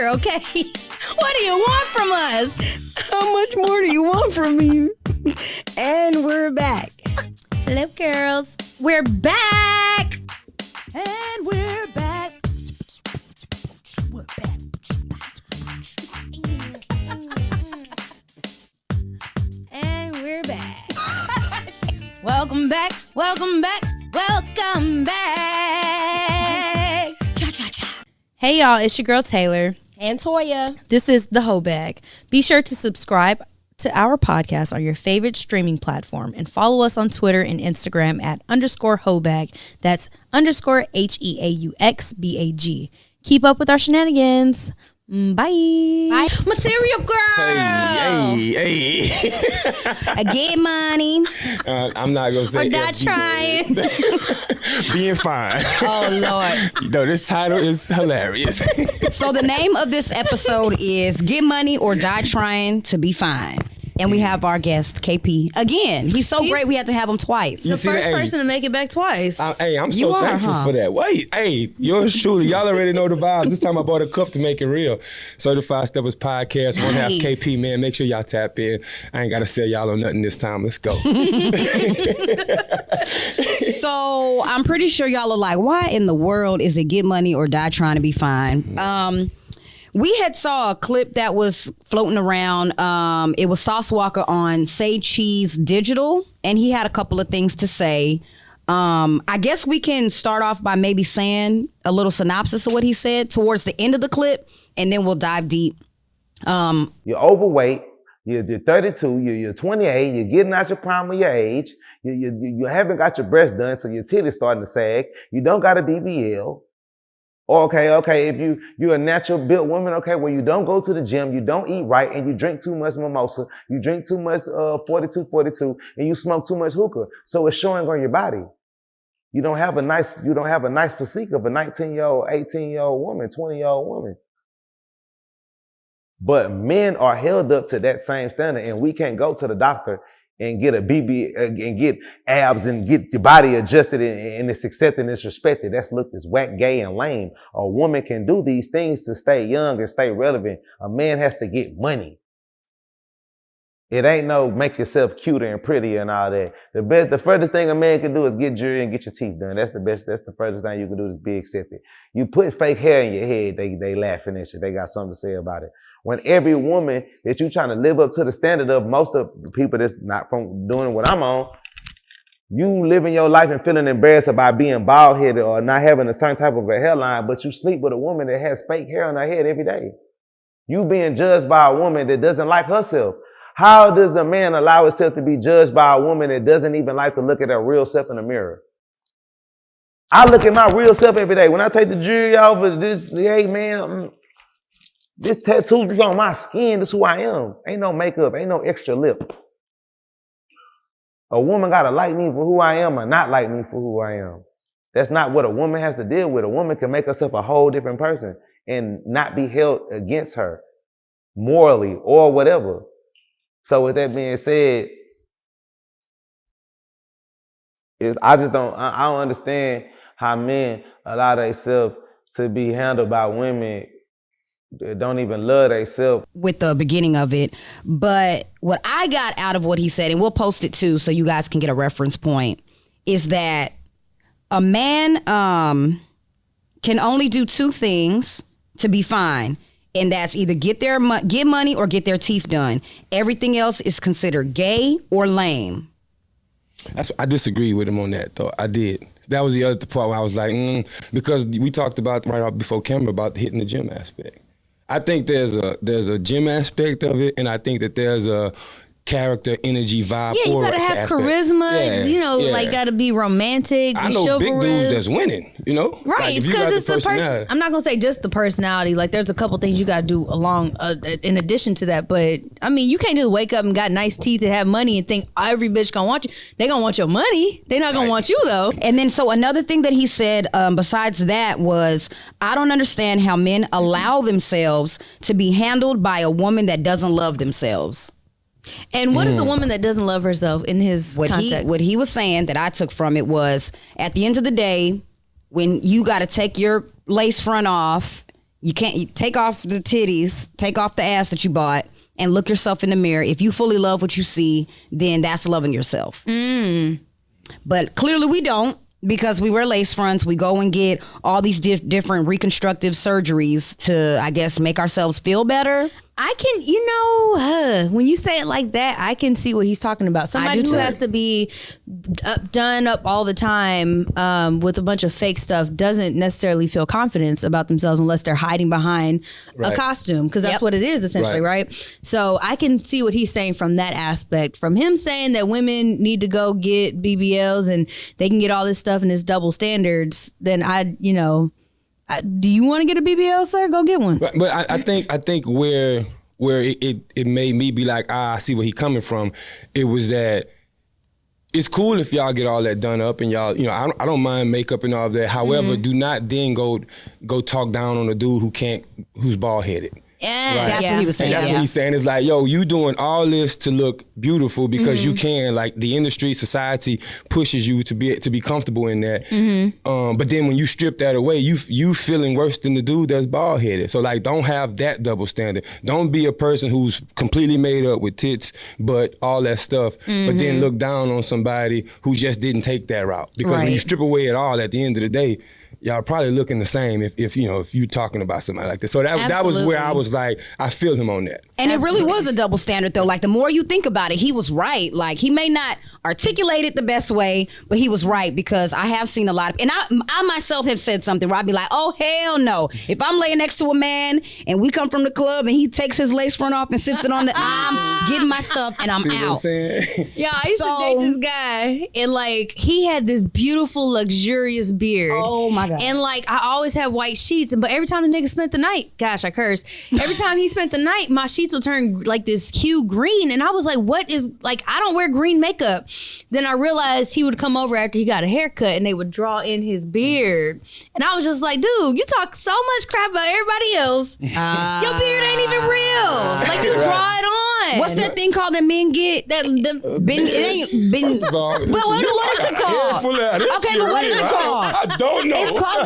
here, okay? What do you want from us? How much more do you want from me? And we're back. Hello, girls. We're back. And we're back. We're back. And we're back. Welcome back. Welcome back. Welcome back. Cha-cha-cha. Hey, y'all. It's your girl, Taylor. And Toya. This is the Heaux Bag. Be sure to subscribe to our podcast on your favorite streaming platform and follow us on Twitter and Instagram at _Heaux Bag. That's _HEAUXBAG. Keep up with our shenanigans. Bye. Bye. Material girl. Hey. I get money. I'm not going to say I'm not trying. Being fine. Oh, Lord. No, this title is hilarious. So the name of this episode is Get Money or Die Trying to Be Fine. And we have our guest, KP. Again, he's so great we had to have him twice. The first person to make it back twice. I'm so thankful for that. Wait, yours truly. Y'all already know the vibes. This time I bought a cup to make it real. Certified Steppers Podcast, Nice. one half KP, man. Make sure y'all tap in. I ain't got to sell y'all on nothing this time. Let's go. So I'm pretty sure y'all are like, why in the world is it Get Money or Die Trying to Be Fine? We had saw a clip that was floating around. It was Sauce Walka on SayCheese Digital, and he had a couple of things to say. I guess we can start off by maybe saying a little synopsis of what he said towards the end of the clip, and then we'll dive deep. You're overweight. You're 32. You're 28. You're getting out your prime of your age. You haven't got your breasts done, so your titties starting to sag. You don't got a BBL. Okay, if you're a natural built woman, okay, well, you don't go to the gym, you don't eat right, and you drink too much mimosa, you drink too much 42, and you smoke too much hookah. So it's showing on your body. You don't have a nice physique of a 19-year-old, 18-year-old woman, 20-year-old woman. But men are held up to that same standard, and we can't go to the doctor and get a BB and get abs and get your body adjusted and it's accepted and it's respected. That's looked as whack, gay, and lame. A woman can do these things to stay young and stay relevant. A man has to get money. It ain't no make yourself cuter and prettier and all that. The furthest thing a man can do is get jewelry and get your teeth done. That's the best. That's the furthest thing you can do is be accepted. You put fake hair in your head, they laughing at you. They got something to say about it. When every woman that you trying to live up to the standard of, most of the people that's not from doing what I'm on, you living your life and feeling embarrassed about being bald-headed or not having a certain type of a hairline, but you sleep with a woman that has fake hair on her head every day. You being judged by a woman that doesn't like herself. How does a man allow himself to be judged by a woman that doesn't even like to look at her real self in the mirror? I look at my real self every day. When I take the jewelry off of this, hey man, this tattoo on my skin, this is who I am. Ain't no makeup, ain't no extra lip. A woman gotta like me for who I am or not like me for who I am. That's not what a woman has to deal with. A woman can make herself a whole different person and not be held against her morally or whatever. So with that being said, I don't understand how men allow themselves to be handled by women that don't even love themselves. With the beginning of it. But what I got out of what he said, and we'll post it too so you guys can get a reference point, is that a man can only do two things to be fine. And that's either get money or get their teeth done. Everything else is considered gay or lame. I disagree with him on that, though. I did. That was the other part where I was like, because we talked about right before camera about hitting the gym aspect. I think there's a gym aspect of it, and I think that there's a character, energy, vibe. Yeah, you gotta have charisma. Like gotta be romantic. I know chivalrous. big dudes that's winning. Right? Like, It's because it's the person. I'm not gonna say just the personality. Like there's a couple things you gotta do along in addition to that. But I mean, you can't just wake up and got nice teeth and have money and think every bitch gonna want you. They gonna want your money. They not gonna want you though. And then so another thing that he said besides that was, I don't understand how men allow themselves to be handled by a woman that doesn't love themselves. And what is a woman that doesn't love herself in his context? What he was saying that I took from it was, at the end of the day, when you got to take your lace front off, You can't take off the titties, take off the ass that you bought, and look yourself in the mirror. If you fully love what you see, then that's loving yourself. But clearly we don't, because we wear lace fronts. We go and get all these different reconstructive surgeries to, I guess, make ourselves feel better. I can, when you say it like that, I can see what he's talking about. Somebody who has to be done up all the time with a bunch of fake stuff doesn't necessarily feel confidence about themselves unless they're hiding behind a costume, because that's what it is essentially, right? So I can see what he's saying from that aspect. From him saying that women need to go get BBLs and they can get all this stuff and it's double standards, then do you want to get a BBL, sir? Go get one. But I think where it made me be like, I see where he coming from. It was that it's cool if y'all get all that done up and y'all, I don't mind makeup and all of that. However, do not then go talk down on a dude who's bald headed. Yeah, right. That's what he was saying. And that's what he's saying. It's like, yo, you doing all this to look beautiful because you can. Like, the industry, society pushes you to be comfortable in that. But then when you strip that away, you feeling worse than the dude that's bald headed. So like, don't have that double standard. Don't be a person who's completely made up with tits, but all that stuff. But then look down on somebody who just didn't take that route. Because when you strip away it all, at the end of the day, y'all probably looking the same if you're talking about somebody like this. So that was where I was like, I feel him on that. And it really was a double standard, though. Like, the more you think about it, he was right. Like, he may not articulate it the best way, but he was right, because I have seen a lot of, and I myself have said something where I'd be like, oh, hell no. If I'm laying next to a man and we come from the club and he takes his lace front off and sits it on I'm getting my stuff and I'm See out. what I'm saying? Yeah, I used to date this guy, and like, he had this beautiful, luxurious beard. Oh my God. And like, I always have white sheets, but every time the nigga spent the night, gosh, I curse. Every time he spent the night, my sheets would turn like this hue green, and I was like, what is, like, I don't wear green makeup. Then I realized he would come over after he got a haircut and they would draw in his beard. And I was just like, dude, you talk so much crap about everybody else. Your beard ain't even real. Like, you draw it on. What's that thing called that men get? It ain't been. Well, what is it called? Okay, but what is it called? I don't know. It's called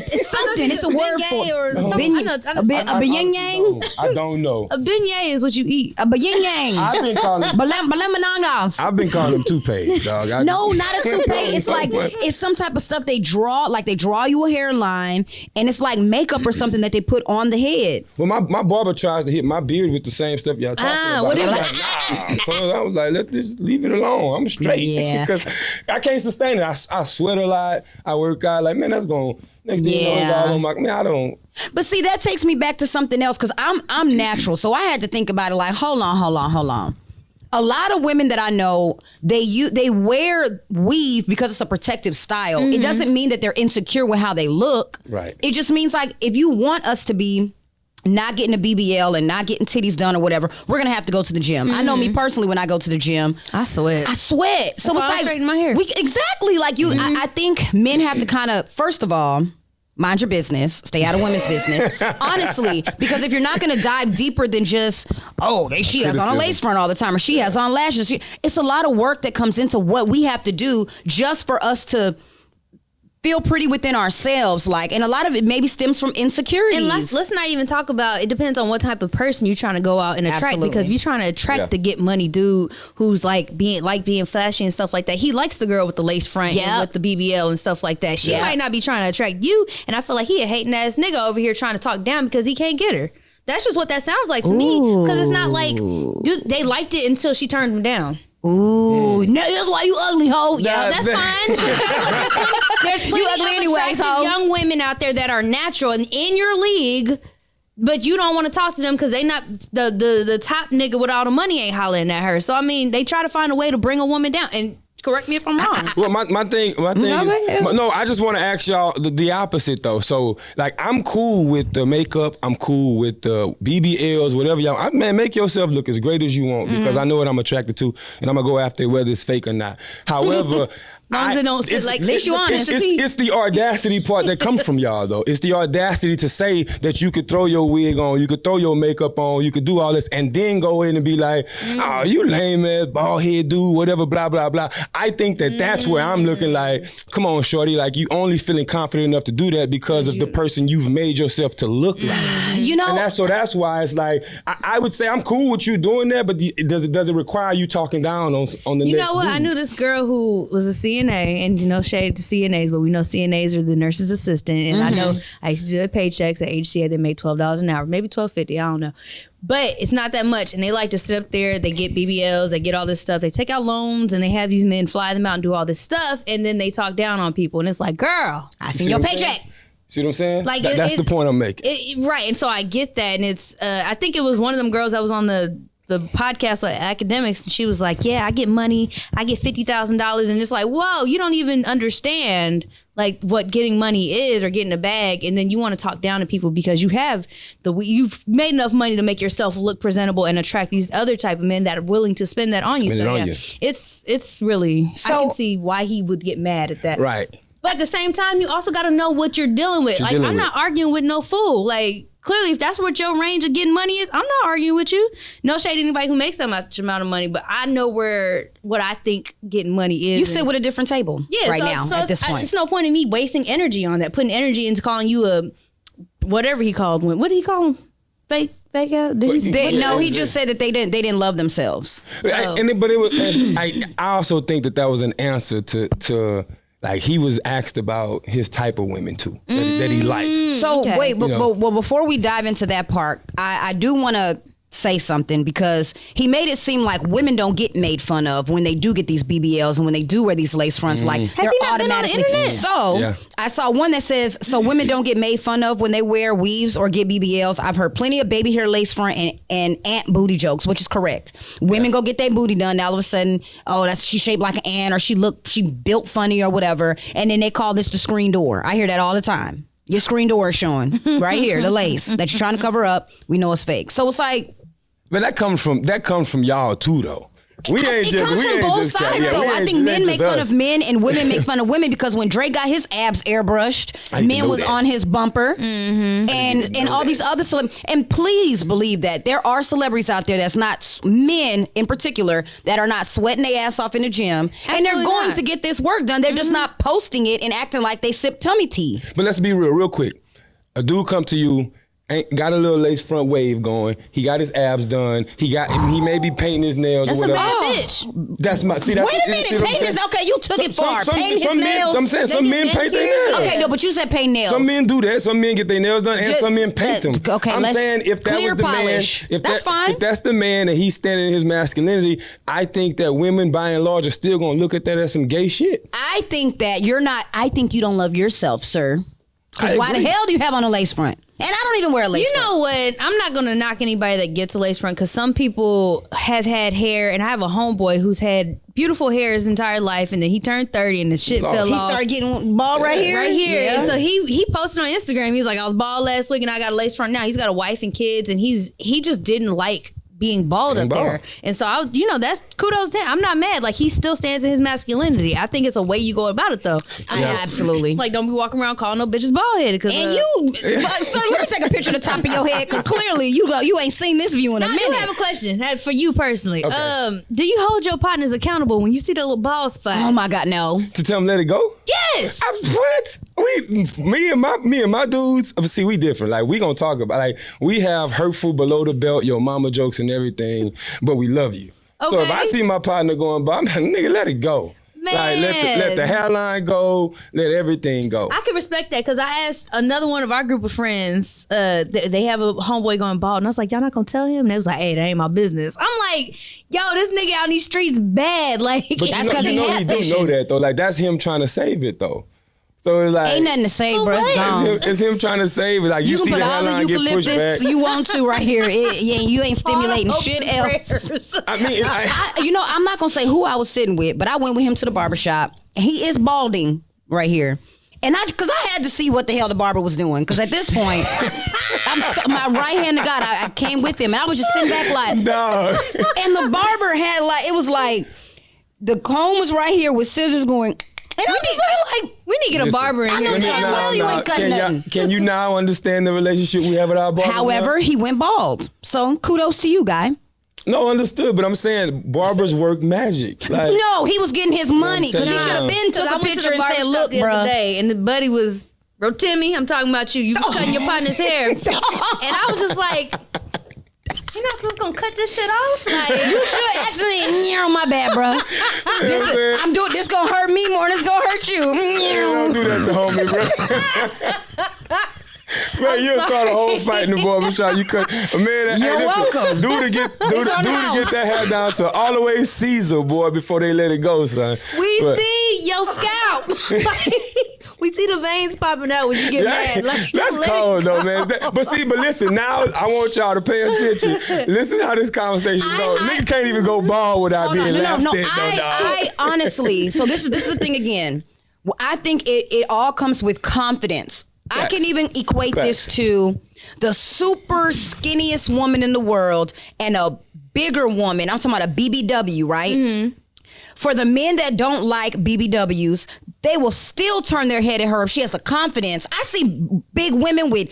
it's something. It's a word for or it. something. A yin yang. I don't know. A beignet is what you eat. A yin yang. I've been calling them toupees, dog. No, not a toupee. It's like, it's some type of stuff they draw. Like, they draw you a hairline, and it's like makeup or something that they put on the head. Well, my barber tries to hit my beard with the same stuff y'all talking about. what I'm is like, nah. So I was like, leave it alone. I'm straight. Yeah. Because I can't sustain it. I sweat a lot. I work out. Like, man, that's going, next thing you know, it's all on my, man, I don't. But see, that takes me back to something else, because I'm natural. So I had to think about it like, hold on. A lot of women that I know, they wear weave because it's a protective style. It doesn't mean that they're insecure with how they look. Right. It just means, like, if you want us to be not getting a BBL and not getting titties done or whatever, we're gonna have to go to the gym. I know me personally, when I go to the gym, I sweat. So it's why I like, straighten my hair. Exactly. Like, you, I think men have to kind of, first of all, mind your business. Stay out of women's business. Honestly, because if you're not going to dive deeper than just, she has on a lace front all the time, or she has on lashes. It's a lot of work that comes into what we have to do just for us to feel pretty within ourselves, like, and a lot of it maybe stems from insecurities. And let's not even talk about, it depends on what type of person you're trying to go out and attract. Absolutely. Because if you're trying to attract the get money dude who's like being flashy and stuff like that, he likes the girl with the lace front and with the BBL and stuff like that. She might not be trying to attract you, and I feel like he a hating ass nigga over here trying to talk down because he can't get her. That's just what that sounds like to me. Because it's not like they liked it until she turned him down. Ooh, no, that's why you ugly, hoe. Yeah, that's fine. There's plenty You ugly of anyways, attractive hoe. young women out there that are natural and in your league, but you don't want to talk to them because they not the top nigga with all the money ain't hollering at her. So I mean, they try to find a way to bring a woman down. And correct me if I'm wrong. Well, my thing. No, I just want to ask y'all the opposite though. So, like, I'm cool with the makeup. I'm cool with the BBLs, whatever y'all. Man, make yourself look as great as you want because I know what I'm attracted to, and I'm gonna go after it whether it's fake or not. However, long as it don't sit like. At least you honest. It's the audacity part that comes from y'all though. It's the audacity to say that you could throw your wig on, you could throw your makeup on, you could do all this, and then go in and be like, "Oh, you lame ass bald head dude, whatever, blah blah blah." I think that that's where I'm looking like, come on, shorty, like you only feeling confident enough to do that because of the person you've made yourself to look like. You know, and that's why it's like I would say I'm cool with you doing that, but does it require you talking down on the? You know what? I knew this girl who was a CNA, and shade to CNAs, but we know CNAs are the nurse's assistant, and I know I used to do their paychecks at HCA. They make $12 an hour, maybe $12.50. I don't know, but it's not that much. And they like to sit up there. They get BBLs. They get all this stuff. They take out loans, and they have these men fly them out and do all this stuff, and then they talk down on people. And it's like, girl, I seen your paycheck. See what I'm saying? Like that's the point I'm making. Right, and so I get that, and it's I think it was one of them girls that was on the podcast with academics, and she was like, yeah, I get money, I get $50,000, and it's like, whoa, you don't even understand like what getting money is or getting a bag, and then you want to talk down to people because you've made enough money to make yourself look presentable and attract these other type of men that are willing to spend that on you. It's really, I can see why he would get mad at that. Right. But at the same time, you also got to know what you're dealing with. Like, I'm not arguing with no fool. Like, clearly, if that's what your range of getting money is, I'm not arguing with you. No shade to anybody who makes that much amount of money, but I know what I think getting money is. You sit with a different table now at this point. It's no point in me wasting energy on that, putting energy into calling you a whatever he called him. What did he call him? Fake out? He just said that they didn't love themselves. I also think that was an answer to like he was asked about his type of women too that he liked. So wait, but before we dive into that part, I do want to say something because he made it seem like women don't get made fun of when they do get these BBLs and when they do wear these lace fronts. Like they're automatically. I saw one that says so women don't get made fun of when they wear weaves or get BBLs. I've heard plenty of baby hair lace front and ant booty jokes, which is correct. Women go get their booty done. Now all of a sudden, she shaped like an ant or she built funny or whatever, and then they call this the screen door. I hear that all the time. Your screen door is showing right here, the lace that you're trying to cover up. We know it's fake. So it's like. But that comes from y'all too, though. It comes from both sides, though. I think men make fun of men and women make fun of women because when Drake got his abs airbrushed, men was on his bumper, and all these other celebrities. And please believe that there are celebrities out there that's not men in particular that are not sweating their ass off in the gym, and they're going to get this work done. They're just not posting it and acting like they sip tummy tea. But let's be real quick. A dude come to you. Got a little lace front wave going. He got his abs done. He may be painting his nails or whatever. That's a bad bitch. That's my. See, wait a minute, painting his. Okay, you took it far. Painting his nails. I'm saying some men paint their nails. Okay, no, but you said paint nails. Some men do that. Some men get their nails done, and some men paint them. Okay, I'm saying if that was the polish. man, that's fine. If that's the man and he's standing in his masculinity, I think that women by and large are still gonna look at that as some gay shit. I think that you're not. I think you don't love yourself, sir. Because why the hell do you have on a lace front? And I don't even wear a lace front. You know what? I'm not going to knock anybody that gets a lace front because some people have had hair, and I have a homeboy who's had beautiful hair his entire life, and then he turned 30 and the shit fell off. He started getting bald right here? Right here. Yeah. And so he posted on Instagram. He's like, I was bald last week and I got a lace front now. He's got a wife and kids, and he just didn't like being bald up there. And so, that's kudos to him. I'm not mad. Like, he still stands in his masculinity. I think it's a way you go about it, though. Absolutely. Like, don't be walking around calling no bitches bald-headed. Sir, let me take a picture of the top of your head, because clearly you ain't seen this view in a minute. I do have a question for you personally. Okay. Do you hold your partners accountable when you see that little bald spot? Oh, my God, no. To tell them let it go? Yes. What? Me and my dudes, see, we different. Like, we gonna talk about, like, we have hurtful below the belt, your mama jokes and everything, but we love you. Okay. So if I see my partner going by, I'm like, nigga, let it go. Man. Like, let the hairline go, let everything go. I can respect that because I asked another one of our group of friends, they have a homeboy going bald, and I was like, y'all not gonna tell him? And they was like, hey, that ain't my business. I'm like, yo, this nigga out in these streets bad. Like, but that's because he do know that though. Like, that's him trying to save it though. So it's like, ain't nothing to save, bro. It's gone. It's him trying to save it. Like, you see the hairline get pushed back. You want to right here. You ain't stimulating shit else. I mean, I'm not gonna say who I was sitting with, but I went with him to the barbershop. He is balding right here. And because I had to see what the hell the barber was doing. Because at this point, my right hand to God, I came with him. And I was just sitting back like, no. And the barber had it was like, the comb was right here with scissors going And I'm just like, we need to get a barber in I here. know damn well you ain't cutting nothing. Can you now understand the relationship we have with our barber? However, he went bald. So kudos to you, guy. No, understood, but I'm saying barbers work magic. Like, No, he was getting his money because he saying? should have been took a picture and said, look, the other bro. day, and the buddy was, bro, Timmy, I'm talking about you. You was cutting your partner's hair. And I was just like, you're not just gonna cut this shit off? Like, You should accidentally, my bad, bro. I'm doing this gonna hurt me more than it's gonna hurt you. don't do that to homie, bro. Man, you'll start a whole fight in the barbershop. You cut a man. You're welcome. Dude to get that hair down to all the way Caesar, boy, before they let it go, son. we But- see your scalp. We see the veins popping out when you get mad. Like, That's let it cold go. though, man. But listen, now I want y'all to pay attention. Listen how this conversation goes. Nigga can't even go bald without being laughed at, dog. I honestly, so this is the thing again. I think it all comes with confidence. I Facts. can even equate this to the super skinniest woman in the world and a bigger woman. I'm talking about a BBW, right? Mm-hmm. For the men that don't like BBWs, they will still turn their head at her if she has the confidence. I see big women with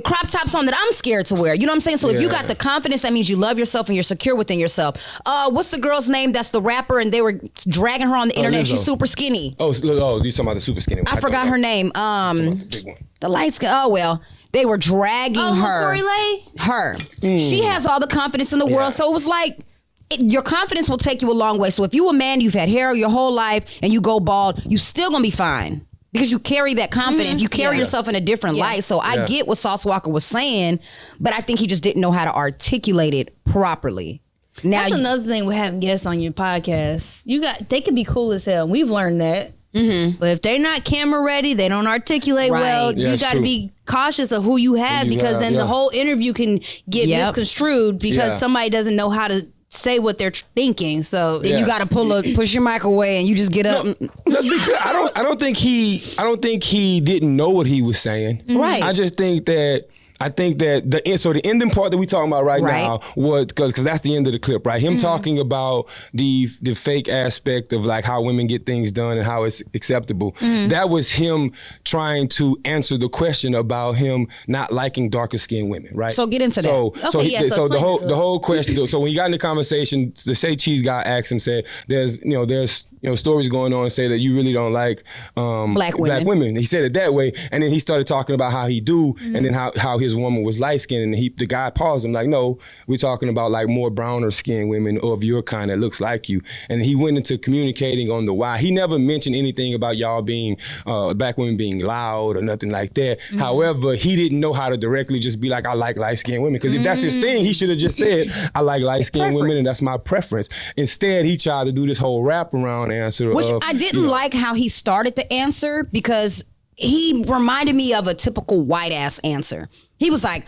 crop tops on that I'm scared to wear. You know what I'm saying? So if you got the confidence, that means you love yourself and you're secure within yourself. What's the girl's name? That's the rapper, and they were dragging her on the internet. Lizzo. She's super skinny. Oh, you talking about the super skinny one? I forgot her name. The big one. The light skin. Oh well, they were dragging her. Corey Lay? Her. She has all the confidence in the world. So it was like, your confidence will take you a long way. So if you a man, you've had hair your whole life, and you go bald, you still gonna be fine. Because you carry that confidence. You carry yourself in a different light. So I get what Sauce Walka was saying, but I think he just didn't know how to articulate it properly. Now That's another thing with having guests on your podcast. They can be cool as hell. We've learned that. Mm-hmm. But if they're not camera ready, they don't articulate well. Yeah, you got to be cautious of who you have because then the whole interview can get misconstrued because somebody doesn't know how to say what they're thinking. So then you got to push your mic away and you just get up. Let's be clear. I don't think he didn't know what he was saying. Right. I just think that. The ending part that we talking about right now was because that's the end of the clip, right? Him talking about the fake aspect of like how women get things done and how it's acceptable. That was him trying to answer the question about him not liking darker skinned women, right? So get into that. So the whole question. So when he got in the conversation, the SayCheese guy asked him, said, "There's stories going on say that you really don't like black women." He said it that way, and then he started talking about how he do, and then how his woman was light skinned, and the guy paused him like, "No, we're talking about like more browner skinned women or of your kind that looks like you." And he went into communicating on the why. He never mentioned anything about y'all being black women being loud or nothing like that. However, he didn't know how to directly just be like, "I like light skinned women," because if that's his thing, he should have just said, "I like light skinned women and that's my preference." Instead, he tried to do this whole wraparound answer. Which I didn't like how he started the answer because he reminded me of a typical white ass answer. He was like,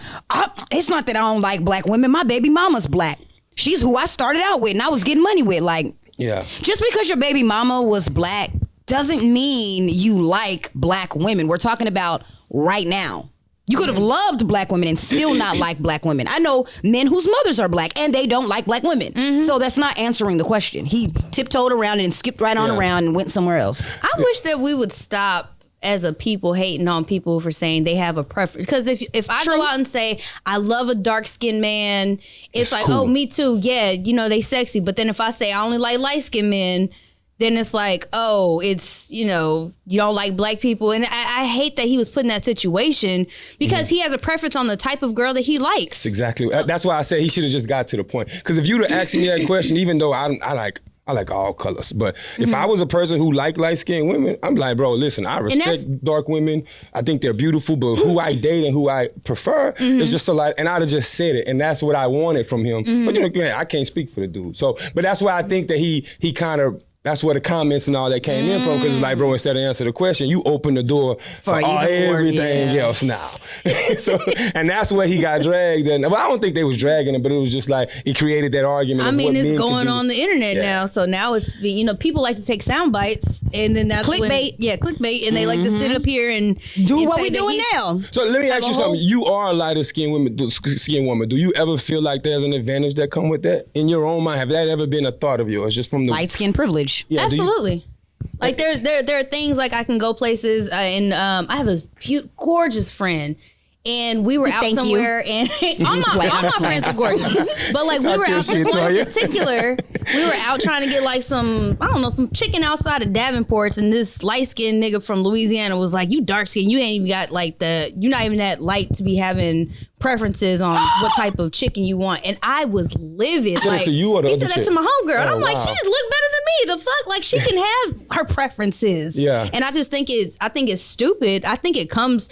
"It's not that I don't like black women. My baby mama's black. She's who I started out with and I was getting money with." Like, just because your baby mama was black doesn't mean you like black women. We're talking about right now. You could have loved black women and still not like black women. I know men whose mothers are black and they don't like black women. So that's not answering the question. He tiptoed around and skipped right on around and went somewhere else. I wish that we would stop as a people hating on people for saying they have a preference. Because if I go out and say, I love a dark-skinned man, it's like, cool. Oh, me too. Yeah, they sexy. But then if I say I only like light-skinned men, then it's like, oh, it's, you don't like black people. And I hate that he was put in that situation because he has a preference on the type of girl that he likes. Exactly. That's why I said he should have just got to the point. Because if you'd have asked me that question, even though I like all colors, but if I was a person who liked light-skinned women, I'm like, bro, listen, I respect dark women. I think they're beautiful, but who I date and who I prefer is just and I'd have just said it, and that's what I wanted from him. But I can't speak for the dude. So, but that's why I think that he kind of. That's where the comments and all that came in from, because it's like, bro, instead of answer the question, you open the door for everything else now. And that's where he got dragged. And I don't think they was dragging him, but it was just like, it created that argument. I mean, it's going on the internet now. So now it's, people like to take sound bites, and then that's clickbait. Clickbait. And they like to sit up here and do what we doing now. So let me ask you something. You are a lighter skinned woman. Do you ever feel like there's an advantage that come with that? In your own mind, have that ever been a thought of yours, just from the light skin privilege? Yeah, absolutely. Like there are things like I can go places and I have a gorgeous friend. And we were out somewhere, and all my friends are gorgeous. But like we were out, this one in particular, we were out trying to get like some chicken outside of Davenport's, and this light skinned nigga from Louisiana was like, "You dark skin, you ain't even got like you're not even that light to be having preferences on what type of chicken you want." And I was livid. Like, to you or the he other said chick? that to my homegirl, and I'm like, wow. she just look better than me. The fuck, like she can have her preferences. Yeah. And I just think it's stupid. I think it's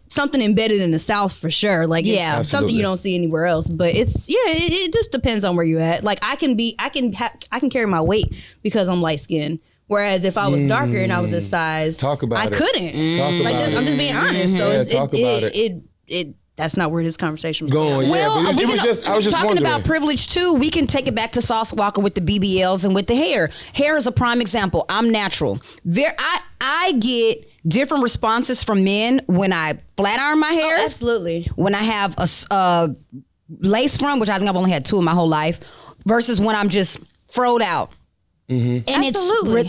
something embedded in the South for sure. Like it's something you don't see anywhere else. But it just depends on where you're at. Like I can carry my weight because I'm light skinned. Whereas if I was darker and I was this size, I couldn't. I'm just being honest. So talk about it. That's not where this conversation was going. Well, it was just I was just talking wondering. about privilege too. We can take it back to Sauce Walka with the BBLs and with the hair. Hair is a prime example. I'm natural. I get different responses from men when I flat iron my hair. Oh, absolutely. When I have a lace front, which I think I've only had 2 in my whole life, versus when I'm just froed out. Mm-hmm. And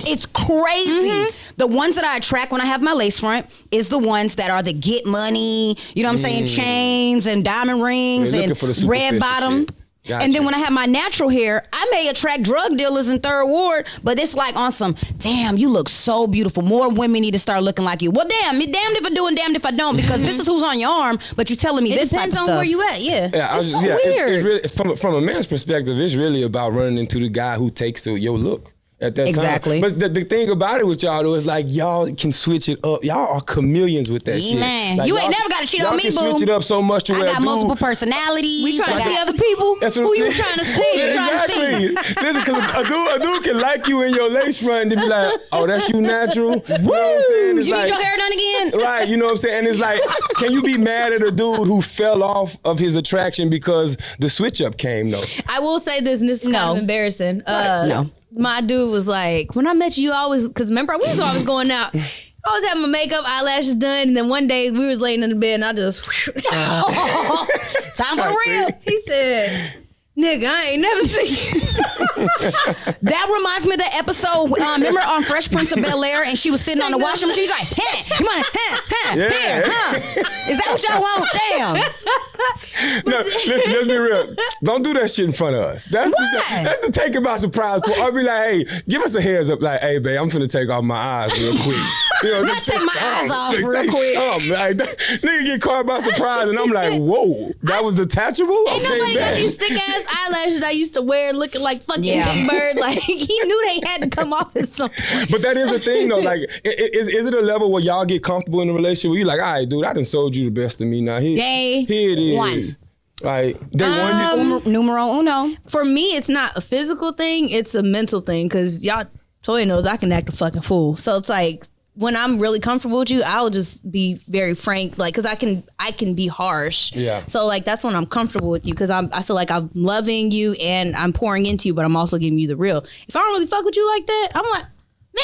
it's crazy. The ones that I attract when I have my lace front is the ones that are the get money, you know what I'm saying, chains and diamond rings and red bottom. Gotcha. And then when I have my natural hair, I may attract drug dealers in Third Ward, but it's like on some, damn, you look so beautiful. More women need to start looking like you. Well, damn if I do and damned if I don't, because this is who's on your arm, but you're telling me this type of stuff. It depends on where you at, It's so weird. It's really, from a man's perspective, it's really about running into the guy who takes to your look. At that exactly. time. But the thing about it with y'all though is like y'all can switch it up. Y'all are chameleons with that shit. Man, like, you ain't never got to cheat on me, boo. Y'all can switch it up so much to where I got multiple personalities. We trying to see other people. Who you trying to see? Exactly. Listen, because a dude can like you in your lace front and then be like, oh, that's you natural. You know what I'm saying? It's you like, need your hair done again? Right, you know what I'm saying? And it's like, can you be mad at a dude who fell off of his attraction because the switch up came though? I will say this, and this is kind of embarrassing. No. My dude was like, when I met you, because remember, we was always going out. I was having my makeup, eyelashes done, and then one day we was laying in the bed and I just, time for the real. He said, nigga, I ain't never seen you. That reminds me of the episode, remember on Fresh Prince of Bel-Air, and she was sitting on the washing machine, she's like, hey, you want here, huh? Is that what y'all want? Damn. No, listen, let's be real. Don't do that shit in front of us. That's the take it by surprise. I'll be like, hey, give us a heads up. Like, hey, babe, I'm finna take off my eyes real quick. You know, not take my eyes off real quick. Like, nigga get caught by surprise, and I'm like, whoa, that was detachable? Ain't nobody got these thick ass eyelashes I used to wear looking like fucking Big Bird. Like, he knew they had to come off at some point. But that is the thing, though. Like, is it a level where y'all get comfortable in a relationship where you like, all right, dude, I done sold you the best of me. Now here it is. One. Like, day one. Numero uno. For me, it's not a physical thing. It's a mental thing. Because y'all, Toya knows I can act a fucking fool. So it's like, when I'm really comfortable with you, I'll just be very frank, like, because I can be harsh. Yeah. So like that's when I'm comfortable with you, because I feel like I'm loving you and I'm pouring into you, but I'm also giving you the real. If I don't really fuck with you like that, I'm like,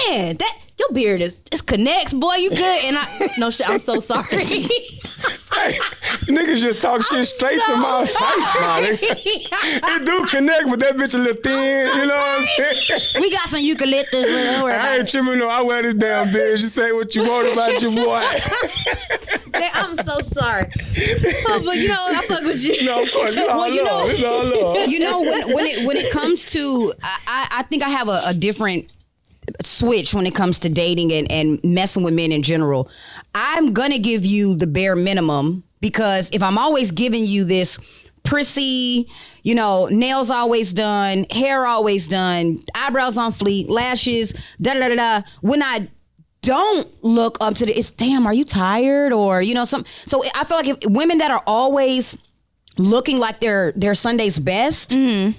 man, that your beard is connects, boy. You good? And no shit. I'm so sorry. Hey, niggas just talk shit straight to my face, man. It do connect, but that bitch a little thin. You know what I'm saying? We got some eucalyptus. I ain't tripping. No, I wear this damn bitch. You say what you want about your boy. Man, I'm so sorry. But you know, I fuck with you. No, of course, it's all love. It's all love. You know, when it comes to, I think I have a different switch when it comes to dating and messing with men in general. I'm gonna give you the bare minimum, because if I'm always giving you this prissy, you know, nails always done, hair always done, eyebrows on fleek, lashes, when I don't look up to it's damn, are you tired? Or, you know, something. So I feel like if women that are always looking like their Sunday's best, you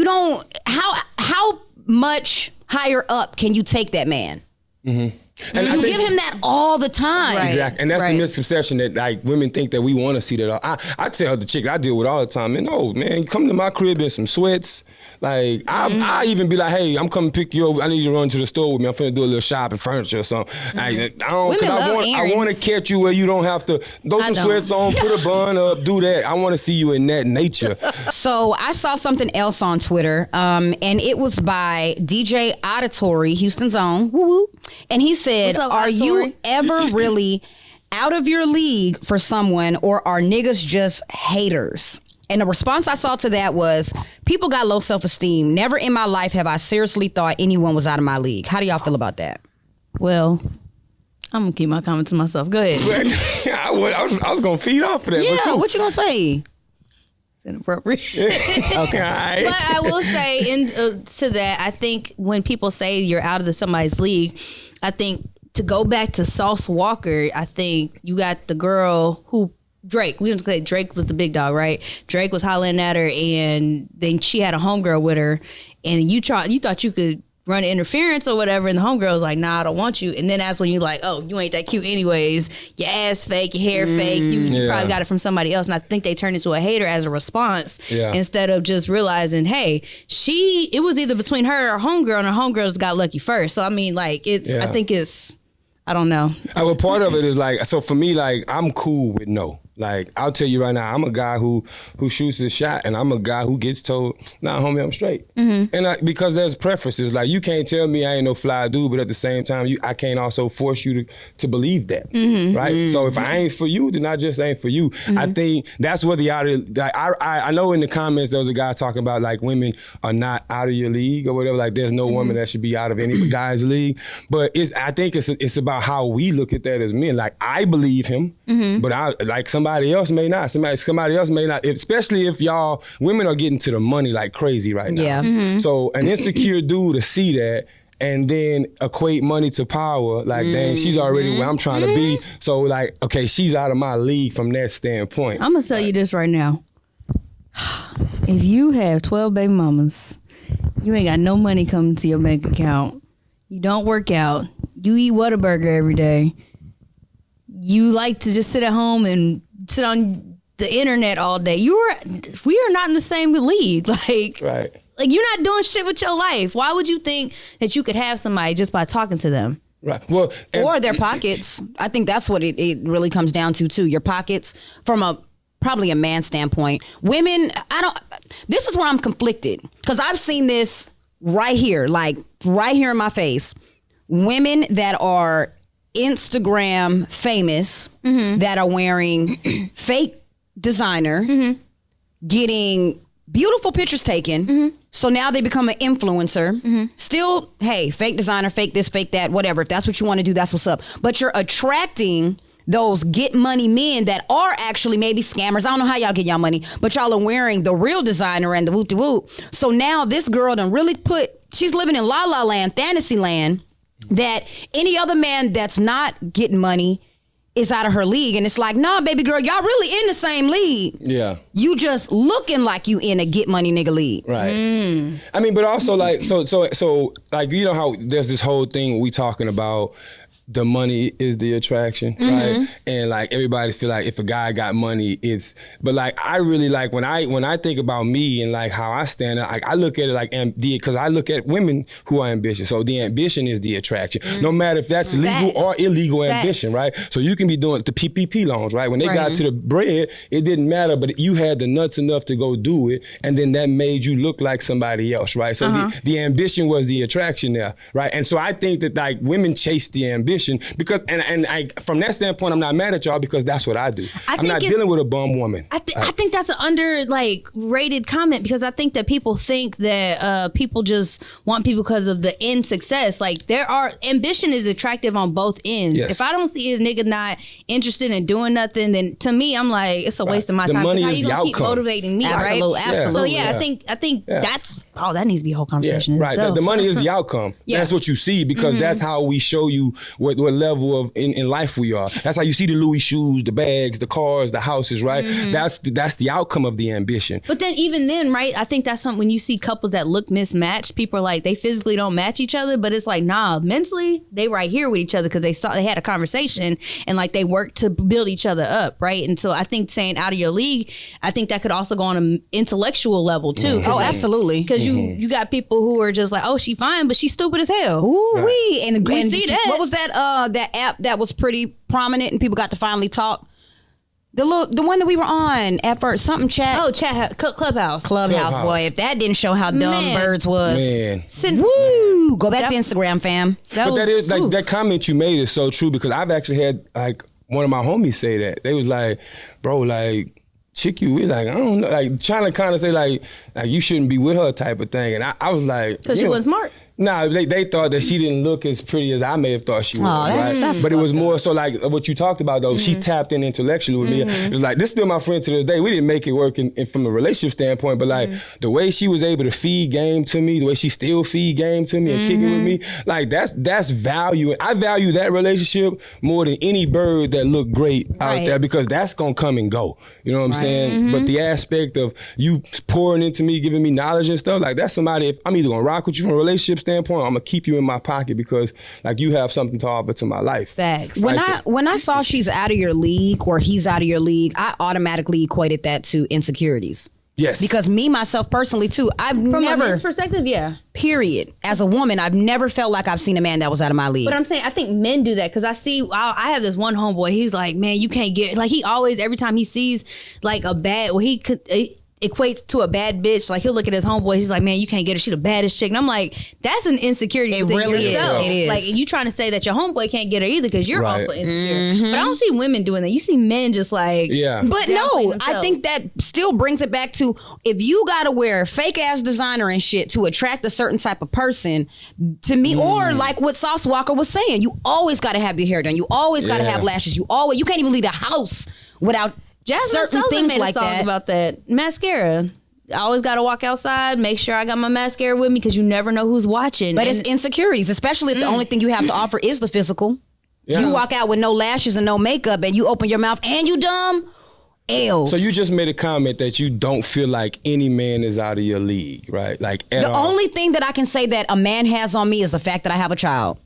don't, how much higher up can you take that man? Mm-hmm. And you give him that all the time. Right. Exactly. And that's the misconception that like women think that we want to see that. I tell the chick I deal with all the time, man, no, man, come to my crib in some sweats, Like I even be like, hey, I'm coming pick you up. I need you to run to the store with me. I'm finna do a little shopping, furniture or something. I want to catch you where you don't have to throw some sweats on, put a bun up, do that. I want to see you in that nature. So I saw something else on Twitter, and it was by DJ Auditory, Houston's own, woo-woo. And he said, up, are Auditory? you ever really out of your league for someone, or are niggas just haters? And the response I saw to that was, people got low self-esteem. Never in my life have I seriously thought anyone was out of my league. How do y'all feel about that? Well, I'm gonna keep my comment to myself. Go ahead. I was gonna feed off of that. Yeah, what you gonna say? Inappropriate. Okay. Right. But I will say to that, I think when people say you're out of somebody's league, I think to go back to Sauce Walker, I think you got the girl who Drake. We just say Drake was the big dog, right? Drake was hollering at her, and then she had a homegirl with her, and you thought you could run interference or whatever, and the homegirl was like, nah, I don't want you. And then that's when you like, oh, you ain't that cute anyways. Your ass fake, your hair fake. You probably got it from somebody else. And I think they turned into a hater as a response instead of just realizing, hey, it was either between her or homegirl, and her homegirls got lucky first. So I mean, like, I think I don't know. Well, part of it is like, so for me, like, I'm cool with no. Like, I'll tell you right now, I'm a guy who shoots his shot, and I'm a guy who gets told, nah, homie, I'm straight. Mm-hmm. And because there's preferences. Like, you can't tell me I ain't no fly dude, but at the same time, I can't also force you to believe that, right? Mm-hmm. So if I ain't for you, then I just ain't for you. Mm-hmm. I think that's what I know in the comments there was a guy talking about, like, women are not out of your league or whatever. Like, there's no woman that should be out of any guy's league. But I think it's about how we look at that as men. Like, I believe him, but somebody else may not. Somebody else may not, especially if y'all women are getting to the money like crazy right now. Yeah. Mm-hmm. So an insecure dude to see that and then equate money to power, like, dang, she's already where I'm trying to be. So, like, okay, she's out of my league from that standpoint. I'm going to tell you this right now. If you have 12 baby mamas, you ain't got no money coming to your bank account, you don't work out, you eat Whataburger every day, you like to just sit at home and sit on the internet all day, we are not in the same league. Like, right. Like, you're not doing shit with your life. Why would you think that you could have somebody just by talking to them? Right. Well, or their pockets. I think that's what it really comes down to too. Your pockets, from probably a man standpoint. Women, this is where I'm conflicted, because I've seen this right here, like right here in my face. Women that are Instagram famous, that are wearing fake designer, getting beautiful pictures taken. So now they become an influencer. Still, hey, fake designer, fake this, fake that, whatever. If that's what you want to do, that's what's up. But you're attracting those get money men that are actually maybe scammers. I don't know how y'all get y'all money, but y'all are wearing the real designer and the whoop de whoop. So now this girl done really she's living in la la land, fantasy land, that any other man that's not getting money is out of her league. And it's like, nah, baby girl, y'all really in the same league. Yeah. You just looking like you in a get money nigga league. Right. I mean, but also like, so like, you know how there's this whole thing we talking about, the money is the attraction, right? And like, everybody feel like if a guy got money, but like, I really like, when I think about me and like how I stand, like, I look at it like, because I look at women who are ambitious. So the ambition is the attraction, no matter if that's legal or illegal ambition, right? So you can be doing the PPP loans, right? When they got to the bread, it didn't matter, but you had the nuts enough to go do it, and then that made you look like somebody else, right? So the ambition was the attraction there, right? And so I think that like women chase the ambition, because and I, from that standpoint, I'm not mad at y'all, because that's what I do. I'm not dealing with a bum woman. I think that's an rated comment, because I think that people think that people just want people because of the end success. Like, ambition is attractive on both ends. Yes. If I don't see a nigga not interested in doing nothing, then to me, I'm like, it's a waste of my time. Money how is you the gonna outcome. Keep motivating me, Absolutely, right? absolutely. So yeah, I think that's that needs to be a whole conversation. Right. The money is the outcome. That's what you see, because that's how we show you what level of in life we are. That's how you see the Louis shoes, the bags, the cars, the houses, right? That's the outcome of the ambition. But then even then, right, I think that's something when you see couples that look mismatched, people are like, they physically don't match each other, but it's like, nah, mentally, they right here with each other because they had a conversation and like they worked to build each other up, right? And so I think saying out of your league, I think that could also go on an intellectual level too. Oh, absolutely. Because you got people who are just like, oh, she fine, but she's stupid as hell. Ooh wee. And see that. What was that app that was pretty prominent and people got to finally talk? The one that we were on at first, something chat. Oh, Clubhouse. Clubhouse, boy. If that didn't show how dumb Birds was. Man. Woo! Go back to Instagram, fam. That is like that comment you made is so true because I've actually had like one of my homies say that. They was like, bro, like, chick you with, like, I don't know, like trying to kind of say like you shouldn't be with her type of thing. And I was like, because she wasn't smart. Nah, they thought that she didn't look as pretty as I may have thought she was, right? But it was more so like what you talked about though. She tapped in intellectually with me. It was like, this is still my friend to this day. We didn't make it work from a relationship standpoint, but like the way she was able to feed game to me, the way she still feed game to me and kick it with me, like that's value. I value that relationship more than any bird that looked great out there because that's gonna come and go. You know what I'm saying? But the aspect of you pouring into me, giving me knowledge and stuff, like that's somebody, if I'm either gonna rock with you from a relationship standpoint, I'm gonna keep you in my pocket because like you have something to offer to my life. Facts. When I saw she's out of your league or he's out of your league, I automatically equated that to insecurities. Yes. Because me, myself, personally, too, From a man's perspective, yeah. Period. As a woman, I've never felt like I've seen a man that was out of my league. But I'm saying, I think men do that because I have this one homeboy. He's like, man, you can't get, like he always, every time he sees like a bad, well, he could, equates to a bad bitch. Like he'll look at his homeboy, he's like, man, you can't get her, she the baddest chick. And I'm like, that's an insecurity. It really yourself. is. It is. Like, and you trying to say that your homeboy can't get her either because you're also insecure. But I don't see women doing that. You see men just like, But no, I think that still brings it back to if you gotta wear fake ass designer and shit to attract a certain type of person, to me, or like what Sauce Walker was saying, you always gotta have your hair done. You always gotta have lashes. You can't even leave the house without certain things made like that. About that mascara. I always got to walk outside, make sure I got my mascara with me because you never know who's watching. But it's insecurities, especially if the only thing you have to offer is the physical. Yeah. You walk out with no lashes and no makeup and you open your mouth and you dumb. Else. So you just made a comment that you don't feel like any man is out of your league, right? Like at the all. Only thing that I can say that a man has on me is the fact that I have a child.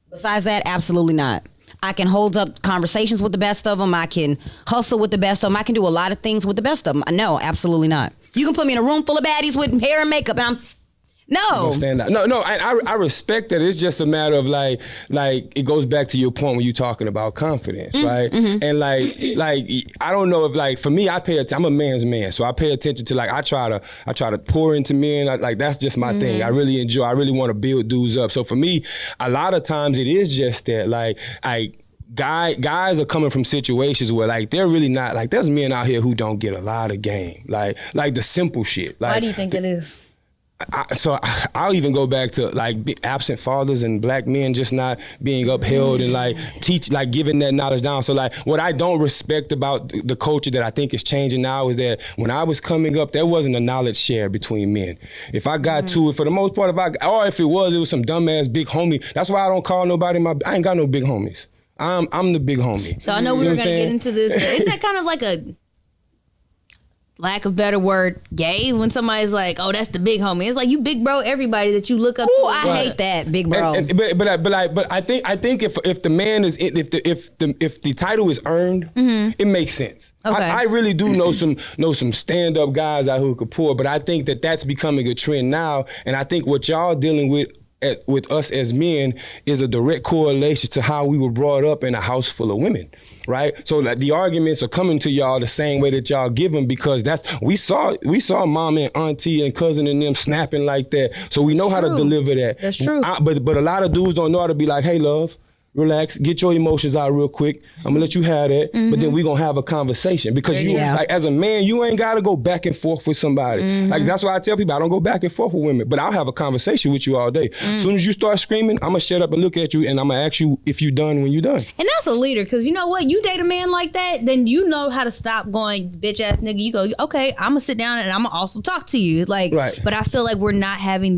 Besides that, absolutely not. I can hold up conversations with the best of them. I can hustle with the best of them. I can do a lot of things with the best of them. No, absolutely not. You can put me in a room full of baddies with hair and makeup and I'm... No. No, I respect that. It's just a matter of like it goes back to your point when you're talking about confidence, right? And like I don't know if like for me, I'm a man's man, so I pay attention to like I try to pour into men. Like that's just my thing. I really enjoy. I really want to build dudes up. So for me, a lot of times it is just that like guys are coming from situations where like they're really not like there's men out here who don't get a lot of game, like the simple shit. Like, why do you think it is? I'll even go back to like absent fathers and black men just not being upheld and like giving that knowledge down. So like what I don't respect about the culture that I think is changing now is that when I was coming up, there wasn't a knowledge share between men. If I got to it, for the most part, if it was some dumbass big homie. That's why I don't call nobody I ain't got no big homies. I'm the big homie. So I know we were gonna get into this, but isn't that kind of like a lack of better word, gay, when somebody's like, "Oh, that's the big homie." It's like you big bro everybody that you look up to. I hate that big bro. But I think if the man is if the title is earned, it makes sense. Okay. I really do know some stand up guys out who could pour, but I think that's becoming a trend now, and I think what y'all dealing with us as men is a direct correlation to how we were brought up in a house full of women, right? So like the arguments are coming to y'all the same way that y'all give them because we saw mom and auntie and cousin and them snapping like that, so we know how to deliver that. That's true. But a lot of dudes don't know how to be like, hey, love, relax, get your emotions out real quick. I'm gonna let you have that, but then we gonna have a conversation because like as a man, you ain't gotta go back and forth with somebody. Like that's why I tell people I don't go back and forth with women, but I'll have a conversation with you all day. As soon as you start screaming, I'm gonna shut up and look at you, and I'm gonna ask you if you done when you done. And that's a leader, because you know what? You date a man like that, then you know how to stop going bitch ass nigga. You go, okay, I'm gonna sit down and I'm gonna also talk to you, like. Right. But I feel like we're not having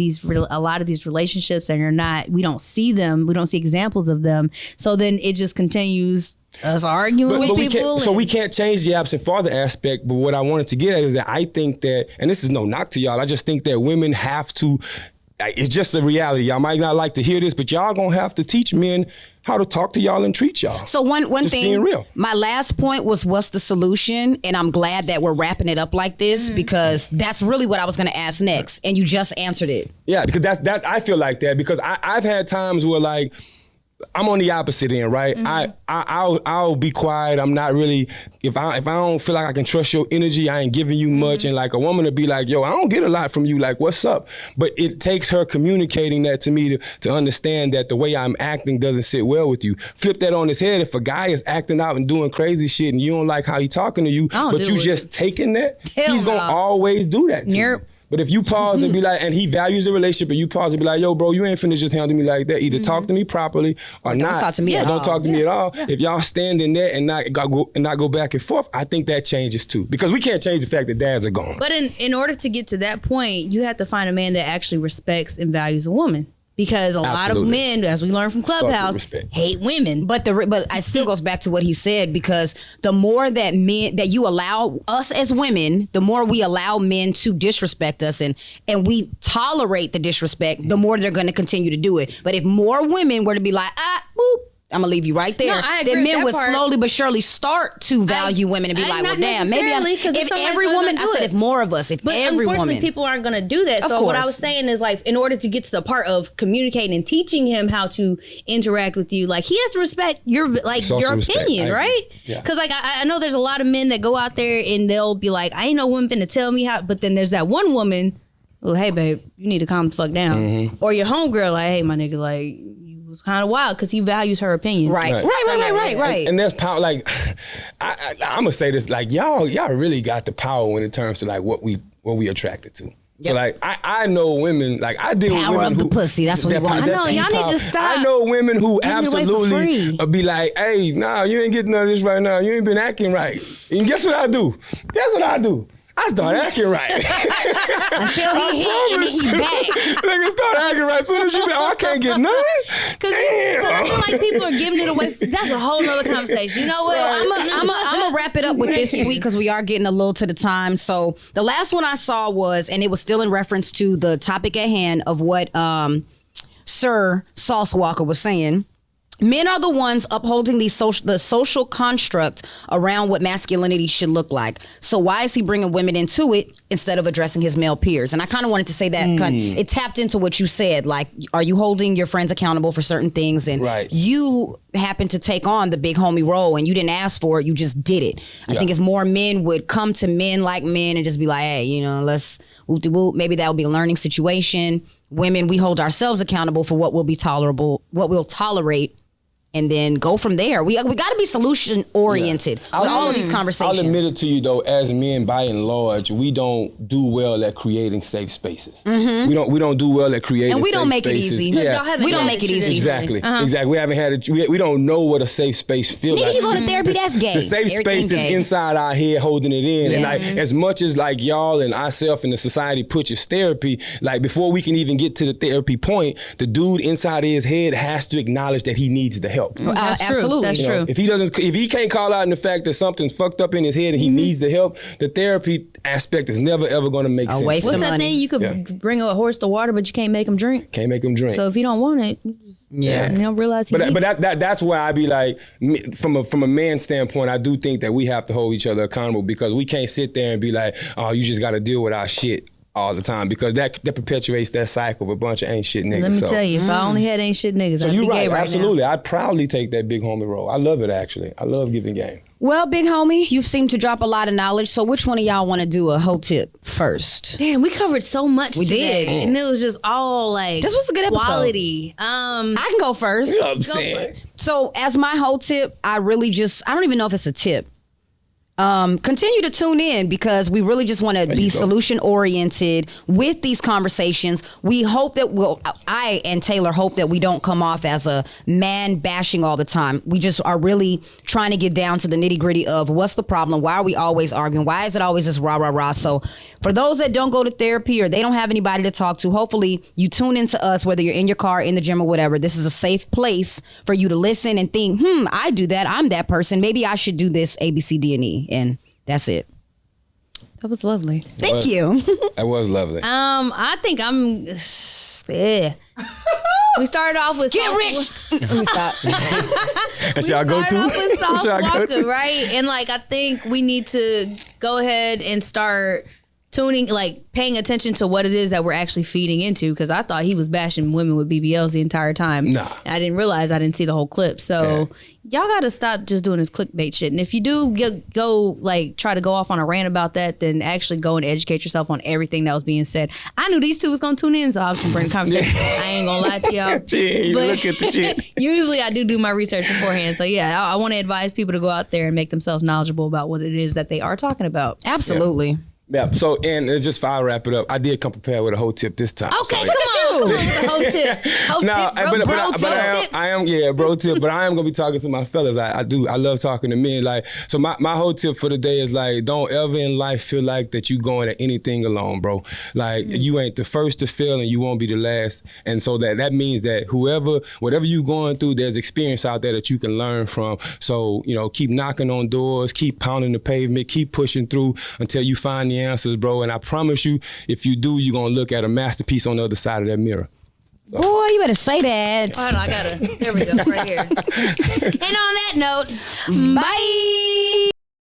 a lot of these relationships, and we don't see them. We don't see examples of them. So then it just continues us arguing with people. So we can't change the absent father aspect. But what I wanted to get at is that I think that, and this is no knock to y'all, I just think that women have to, it's just a reality. Y'all might not like to hear this, but y'all gonna have to teach men how to talk to y'all and treat y'all. So one just thing, being real. My last point was what's the solution? And I'm glad that we're wrapping it up like this because that's really what I was going to ask next. And you just answered it. Yeah, because that I feel like that because I've had times where like, I'm on the opposite end, right? I'll be quiet. I'm not really, if I don't feel like I can trust your energy, I ain't giving you much. And like a woman to be like, yo, I don't get a lot from you. Like, what's up? But it takes her communicating that to me to understand that the way I'm acting doesn't sit well with you. Flip that on his head. If a guy is acting out and doing crazy shit and you don't like how he talking to you, but you just taking that, he's gonna always do that to you. But if you pause and be like, and he values the relationship, and you pause and be like, yo, bro, you ain't finna just handle me like that. Either talk to me properly or not. Don't talk to me at all. Don't talk to me at all. If y'all stand in there and not go back and forth, I think that changes too. Because we can't change the fact that dads are gone. But in order to get to that point, you have to find a man that actually respects and values a woman. Because a lot of men, as we learned from Clubhouse, hate women. But it still goes back to what he said, because the more that you allow us as women, the more we allow men to disrespect us and we tolerate the disrespect, the more they're going to continue to do it. But if more women were to be like, boop, I'm gonna leave you right there. Then men would slowly but surely start to value women and be like, well, damn, maybe if every woman, I said if more of us, if every woman. Unfortunately, people aren't gonna do that. So what I was saying is like, in order to get to the part of communicating and teaching him how to interact with you, like he has to respect your opinion, right? Because like I know there's a lot of men that go out there and they'll be like, I ain't no woman finna tell me how, but then there's that one woman, well, hey babe, you need to calm the fuck down. Or your homegirl, like, hey my nigga, like, was kind of wild because he values her opinion. Right. And there's power. Like, I'm gonna say this. Like, y'all really got the power when it comes to like what we attracted to. Yep. So like, I know women. Like, I deal with women who the pussy. That's what you want. I know y'all need to stop. I know women who absolutely be like, hey, nah, you ain't getting none of this right now. You ain't been acting right. And guess what I do? I start acting right. Until he hit and he back. Nigga start acting right. As soon as you be, I can't get none. Because I feel like people are giving it away. That's a whole nother conversation. You know what? I'm gonna wrap it up with this tweet because we are getting a little to the time. So the last one I saw was, and it was still in reference to the topic at hand of what Sir Sauce Walka was saying. Men are the ones upholding the social construct around what masculinity should look like. So why is he bringing women into it instead of addressing his male peers? And I kind of wanted to say that it tapped into what you said. Like, are you holding your friends accountable for certain things? And you happen to take on the big homie role and you didn't ask for it. You just did it. I think if more men would come to men like men and just be like, hey, you know, let's whoop-de-whoop, maybe that would be a learning situation. Women, we hold ourselves accountable for what will be tolerable, what we'll tolerate, and then go from there. We got to be solution oriented with all of these conversations. I'll admit it to you though, as men by and large, we don't do well at creating safe spaces. We don't do well at creating. And we don't safe make spaces. it easy. We don't make it easy. Exactly. We haven't had it. We don't know what a safe space feels like. You go to therapy, that's gay. The safe space is inside our head, holding it in. And like, as much as like y'all and ourselves and the society pushes therapy, like before we can even get to the therapy point, the dude inside his head has to acknowledge that he needs the help. Absolutely. That's true. If he can't call out in the fact that something's fucked up in his head and he needs the help, the therapy aspect is never ever going to make sense. Waste What's of that money. thing? You could bring a horse to water, but you can't make him drink. Can't make him drink. So if you don't want it, you don't realize. But that's why I be like, from a man's standpoint, I do think that we have to hold each other accountable because we can't sit there and be like, oh, you just got to deal with our shit all the time, because that perpetuates that cycle of a bunch of ain't shit niggas. Let me tell you, if I only had ain't shit niggas, so I'd you're be gay right absolutely. now. I'd proudly take that big homie role. I love it, actually. I love giving game. Well, big homie, you seem to drop a lot of knowledge. So which one of y'all want to do a whole tip first? Damn, we covered so much today. Did. And it was just all like, this was a good episode. Quality. I can go first. You know what I'm saying? So as my whole tip, I don't even know if it's a tip. continue to tune in because we really just want to be solution oriented with these conversations. We hope that I and Taylor hope that we don't come off as a man bashing all the time. We just are really trying to get down to the nitty gritty of what's the problem? Why are we always arguing? Why is it always this rah, rah, rah? So for those that don't go to therapy or they don't have anybody to talk to, hopefully you tune into us, whether you're in your car, in the gym or whatever. This is a safe place for you to listen and think, I do that. I'm that person. Maybe I should do this A, B, C, D, and E. And that's it. That was lovely. Thank you. That was lovely. I think I'm. Yeah. We started off with Get rich. Let me stop. That's y'all go to. Off with Sauce Walka, right? And like, I think we need to go ahead and start tuning, like paying attention to what it is that we're actually feeding into. Because I thought he was bashing women with BBLs the entire time. Nah. And I didn't realize I didn't see the whole clip. So y'all got to stop just doing this clickbait shit. And if you do go like try to go off on a rant about that, then actually go and educate yourself on everything that was being said. I knew these two was going to tune in, so I was going to bring the conversation. I ain't going to lie to y'all. Gee, But look at the shit. usually I do my research beforehand. So yeah, I want to advise people to go out there and make themselves knowledgeable about what it is that they are talking about. Absolutely. Yeah. So, and just for I wrap it up, I did come prepared with a whole tip this time. Okay, so, come on. The whole tip. I am bro tip. But I am gonna be talking to my fellas. I love talking to men. Like, so my whole tip for the day is like, don't ever in life feel like that you going at anything alone, bro. Like you ain't the first to fail and you won't be the last. And so that means that whatever you going through, there's experience out there that you can learn from. So keep knocking on doors, keep pounding the pavement, keep pushing through until you find the answers, bro. And I promise you, if you do, you're gonna look at a masterpiece on the other side of that mirror. So. Boy, you better say that. Oh, no, there we go, right here. And on that note, bye.